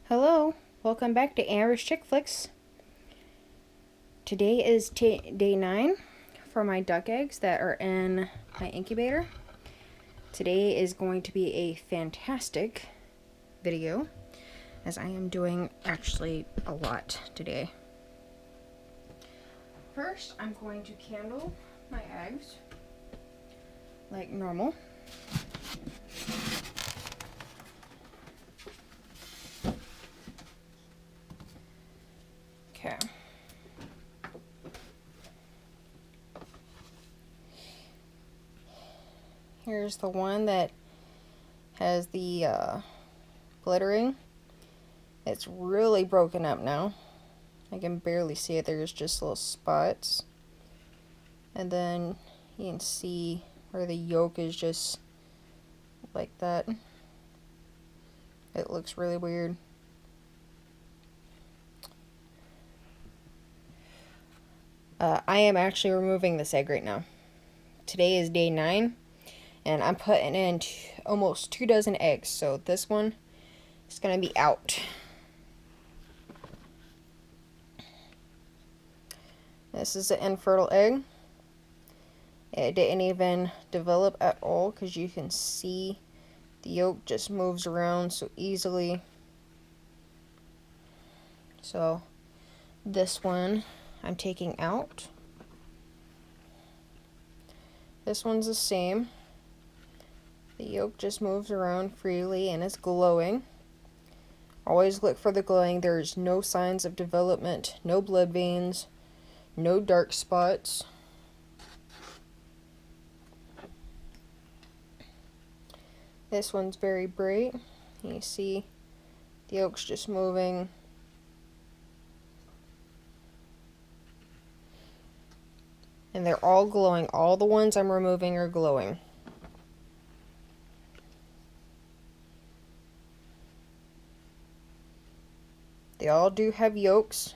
Hello, welcome back to Amber's Chick Flicks. Today is day 9 for my duck eggs that are in my incubator. Today is going to be a fantastic video as I am doing actually a lot today. First, I'm going to candle my eggs like normal. Okay. Here's the one that has the bloodring. It's really broken up now. I can barely see it. There's just little spots. And then you can see where the yolk is just like that. It looks really weird. I am actually removing this egg right now. Today is day 9, and I'm putting in almost 2 dozen eggs, so this one is going to be out. This is an infertile egg. It didn't even develop at all because you can see the yolk just moves around so easily. So this one I'm taking out. This one's the same. The yolk just moves around freely and it's glowing. Always look for the glowing. There's no signs of development, no blood veins, no dark spots. This one's very bright. You see the yolk's just moving. And they're all glowing. All the ones I'm removing are glowing. They all do have yolks.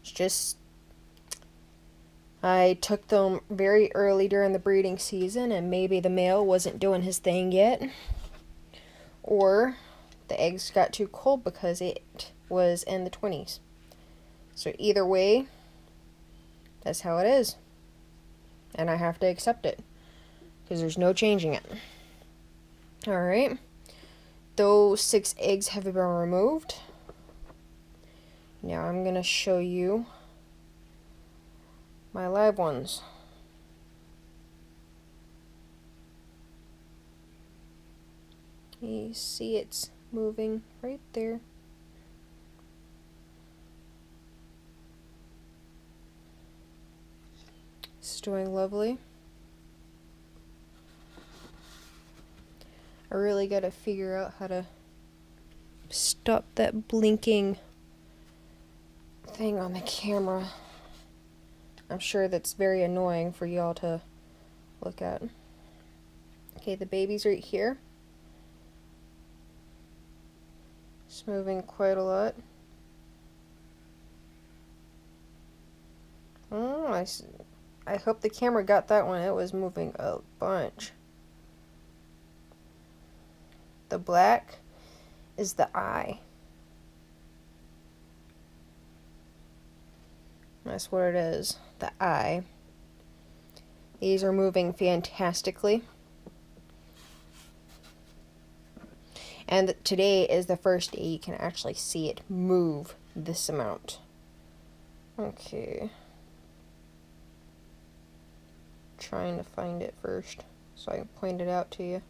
It's just I took them very early during the breeding season and maybe the male wasn't doing his thing yet. Or the eggs got too cold because it was in the 20s. So either way, that's how it is. And I have to accept it because there's no changing it. Alright. Those 6 eggs have been removed. Now I'm going to show you my live ones. You see it's moving right there. It's doing lovely. I really gotta figure out how to stop that blinking thing on the camera. I'm sure that's very annoying for y'all to look at. Okay, the baby's right here. It's moving quite a lot. Oh, I hope the camera got that one. It was moving a bunch. The black is the eye. That's what it is, the eye. These are moving fantastically. And today is the first day you can actually see it move this amount. Okay. Trying to find it first so I can point it out to you.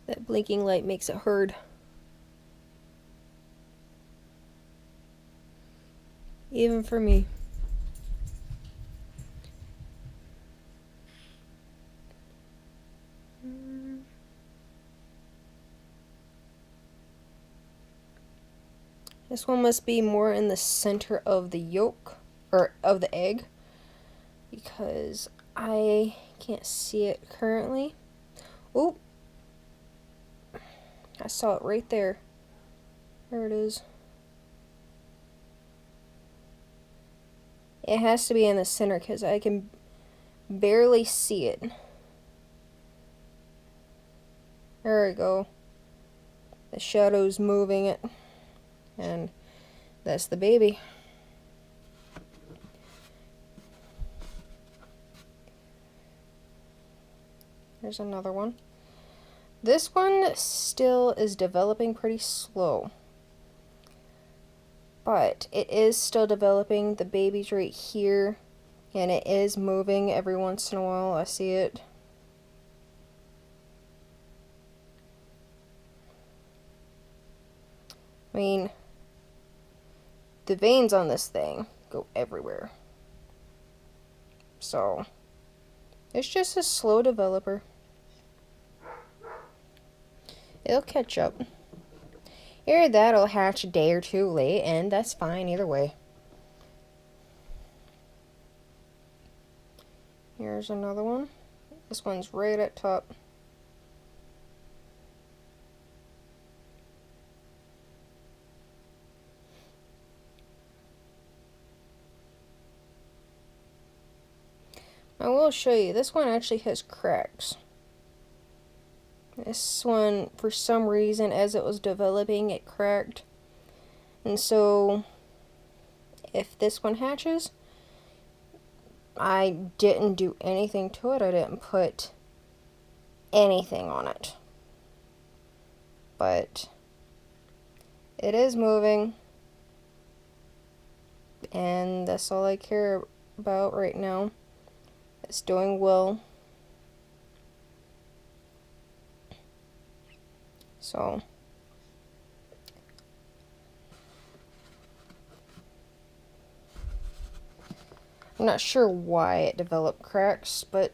That blinking light makes it hard. Even for me. This one must be more in the center of the yolk, or of the egg, because I can't see it currently. Oh, I saw it right there. There it is. It has to be in the center because I can barely see it. There we go. The shadow's moving it. And that's the baby. There's another one. This one still is developing pretty slow. But it is still developing. The baby's right here. And it is moving every once in a while. I see it. I mean, the veins on this thing go everywhere. So, it's just a slow developer. It'll catch up. Either that'll hatch a day or two late, and that's fine either way. Here's another one. This one's right at top. I will show you. This one actually has cracks. This one, for some reason, as it was developing, it cracked. And so, if this one hatches, I didn't do anything to it. I didn't put anything on it. But it is moving. And that's all I care about right now. It's doing well. So, I'm not sure why it developed cracks, but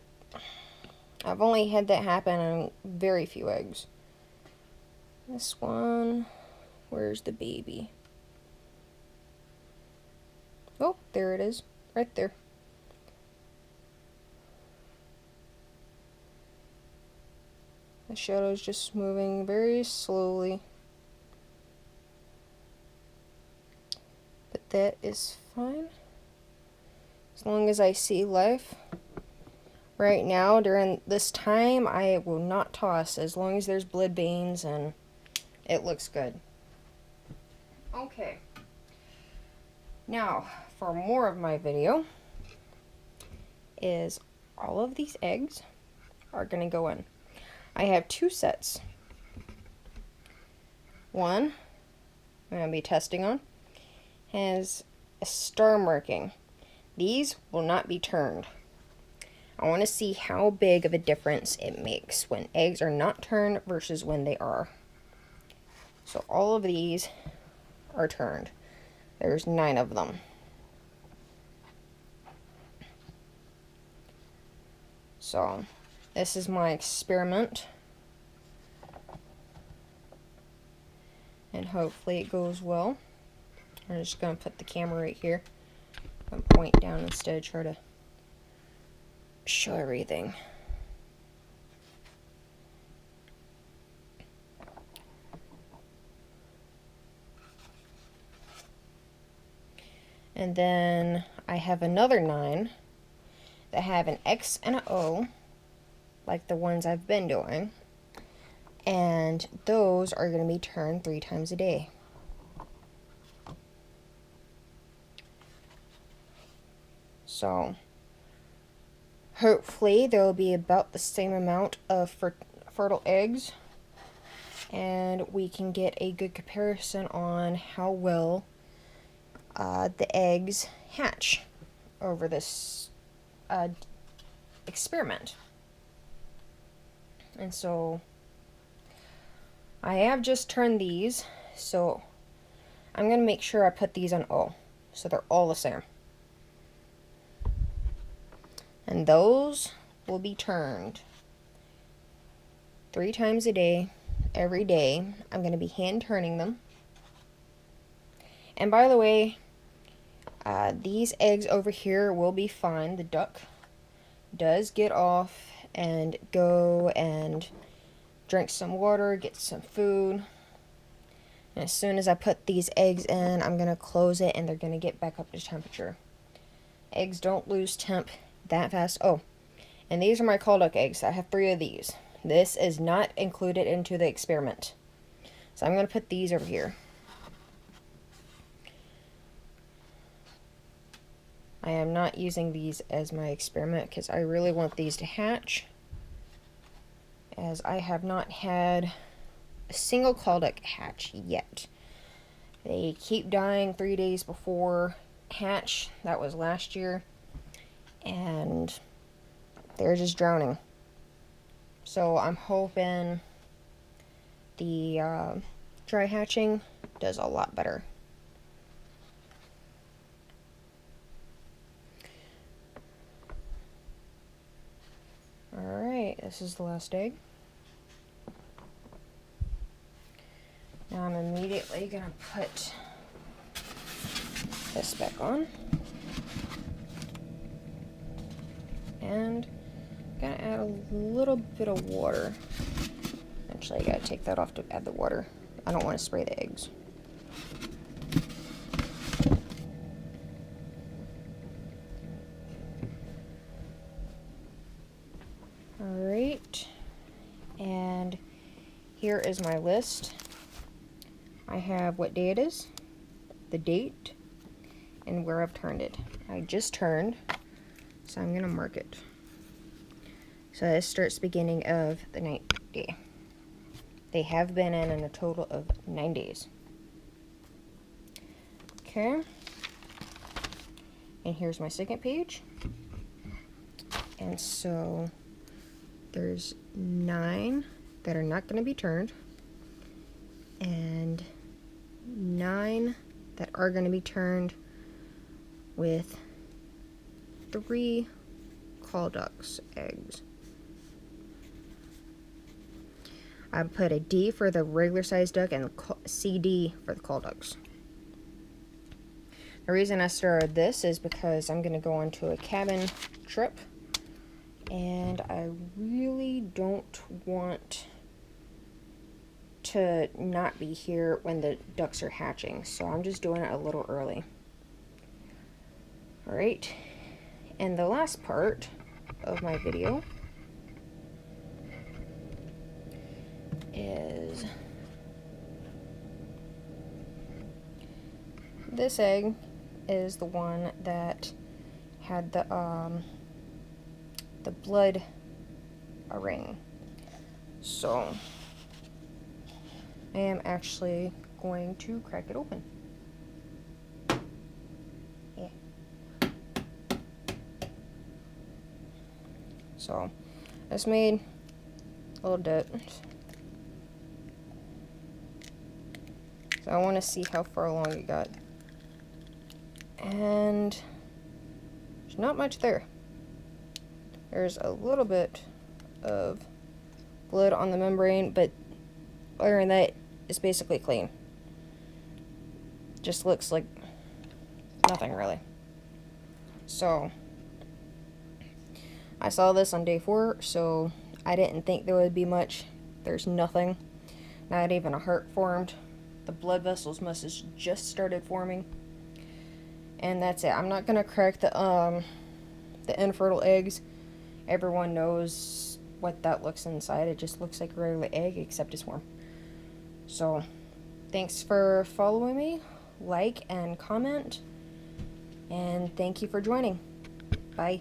I've only had that happen on very few eggs. This one, where's the baby? Oh, there it is, right there. The shadow's just moving very slowly. But that is fine. As long as I see life. Right now, during this time, I will not toss as long as there's blood veins and it looks good. Okay. Now, for more of my video, is all of these eggs are going to go in. I have two sets. One, I'm going to be testing on, has a star marking. These will not be turned. I want to see how big of a difference it makes when eggs are not turned versus when they are. So all of these are turned. There's 9 of them. So this is my experiment. And hopefully it goes well. I'm just going to put the camera right here and point down instead, try to show everything. And then I have another 9 that have an X and an O, like the ones I've been doing. And those are going to be turned 3 times a day. So, hopefully there will be about the same amount of fertile eggs. And we can get a good comparison on how well the eggs hatch over this experiment. And so I have just turned these, so I'm going to make sure I put these on O, so they're all the same. And those will be turned 3 times a day, every day. I'm going to be hand turning them. And by the way, these eggs over here will be fine. The duck does get off and go and drink some water, get some food. And as soon as I put these eggs in, I'm going to close it and they're going to get back up to temperature. Eggs don't lose temp that fast. Oh, and these are my call duck eggs. I have 3 of these. This is not included into the experiment. So I'm going to put these over here. I am not using these as my experiment because I really want these to hatch, as I have not had a single call duck hatch yet. They keep dying 3 days before hatch. That was last year. And they're just drowning. So I'm hoping the dry hatching does a lot better. Alright, this is the last egg. Now I'm immediately going to put this back on. And I'm going to add a little bit of water. Actually, I got to take that off to add the water. I don't want to spray the eggs. Alright, and here is my list. I have what day it is, the date, and where I've turned it. I just turned, so I'm going to mark it. So this starts beginning of the 9th day. They have been in a total of 9 days. Okay, and here's my second page. And so there's 9 that are not going to be turned, and 9 that are going to be turned, with 3 call ducks eggs. I put a D for the regular sized duck and CD for the call ducks. The reason I started this is because I'm going to go on to a cabin trip, and I really don't want to not be here when the ducks are hatching, so I'm just doing it a little early. Alright, and the last part of my video is this egg is the one that had the blood ring. So I am actually going to crack it open. Yeah. So I just made a little dent. So I want to see how far along it got. And there's not much there. There's a little bit of blood on the membrane, but other than that, it's basically clean. Just looks like nothing really. So I saw this on day 4, so I didn't think there would be much. There's nothing. Not even a heart formed. The blood vessels must have just started forming. And that's it. I'm not gonna crack the infertile eggs. Everyone knows what that looks inside. It just looks like a regular egg, except it's warm. So, thanks for following me. Like and comment. And thank you for joining. Bye.